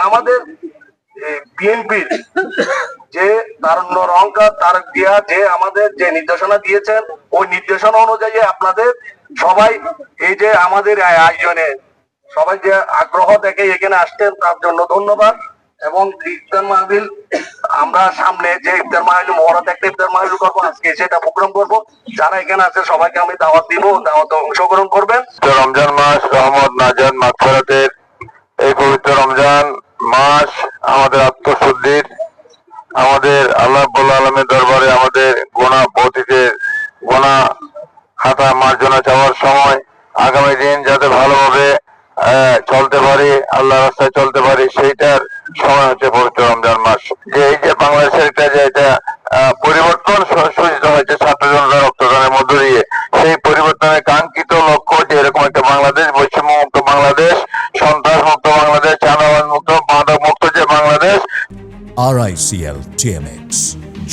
আমাদের বিএনপির যে তারুণ্যর অহংকার তারেক জিয়া যে আমাদের যে নির্দেশনা দিয়েছেন ওই নির্দেশনা অনুযায়ী আপনাদের সবাই এই যে আমাদের আয়োজনে সবাই যে আগ্রহ দেখে এখানে আসতেন তার জন্য ধন্যবাদ। এবং ইফতার মাহফিল আমরা সামনে যে ইফতার মাহফিল মহরত একটা ইফতার মাহফিল করবো, আজকে সেটা প্রোগ্রাম করবো। যারা এখানে আছে সবাইকে আমি দাওয়াত দিব, দাওয়াতে অংশগ্রহণ করবেন। রমজান মাস রহমত নাজাত মাগফিরাতের এই পবিত্র রমজান মাস আমাদের আত্মশুদ্ধির, আমাদের আল্লাহ রাব্বুল আলামিনের দরবারে আমাদের গুনাহ অতীতের গুনাহ খাতা মার্জনা চাওয়ার সময়, আগামী দিন যাতে ভালোভাবে চলতে পারি, আল্লাহ রাস্তায় চলতে পারি, সেইটার সময় হচ্ছে পবিত্র রমজান মাস। যে এই যে বাংলাদেশের একটা যে এটা পরিবর্তন সূচিত হয়েছে ছাত্র জনতা রক্তদানের মধ্য দিয়ে, সেই পরিবর্তনের কাঙ্ক্ষিত লক্ষ্য যে এরকম একটা বাংলাদেশ, বৈষম্য মুক্ত বাংলাদেশ, সন্ত্রাস মুক্ত বাংলাদেশ, চাঁদাবাজ মুক্ত, মাদক মুক্ত যে বাংলাদেশ। RICL TMX,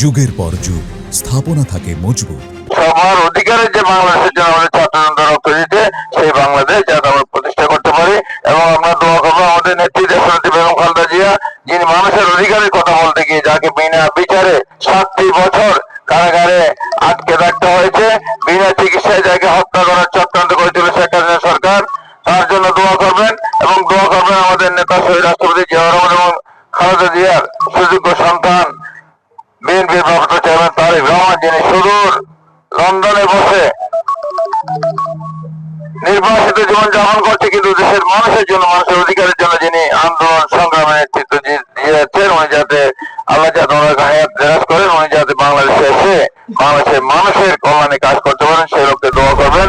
যুগের পর যুগ স্থাপনা থাকে মজবুত। সবার অধিকারের যে বাংলাদেশের জন্য আমাদের ছাত্র জনতা রক্ত দিতে, সেই বাংলাদেশ যাতে আমরা প্রতিষ্ঠা করতে পারি। এবং আমরা দোয়া করবো আমাদের নেত্রী দেশনেত্রী বেগম খালেদা জিয়া, যিনি মানুষের অধিকারের কথা বলতে গিয়ে যাকে বিনা বিচারে 7টি বছর কারাগারে আটকে রাখতে হয়েছে, বিনা চিকিৎসায় যাকে হত্যা করার চক্রান্ত করেছিল শেখ হাসিনা সরকার, তার জন্য দোয়া করবেন। এবং দোয়া করবেন আমাদের নেতা শহীদ রাষ্ট্রপতি জিয়াউর রহমান এবং খালেদা জিয়ার সুযোগ্য সন্তান বিএনপির ভারপ্রাপ্ত চেয়ারম্যান তারেক রহমান, যিনি সুদূর লন্ডনে বসে নির্বাসিত জীবন যাপন করছে, কিন্তু দেশের মানুষের জন্য, মানুষের অধিকারের জন্য যিনি আন্দোলন সংগ্রামের নেতৃত্ব দিয়েছেন, উনি যাতে আল্লাহ যাতে ওনাকে হায়াত দেরাজ করেন, উনি যাতে বাংলাদেশে এসে বাংলাদেশের মানুষের কল্যাণে কাজ করতে পারেন, সেই লোককে দোয়া করবেন।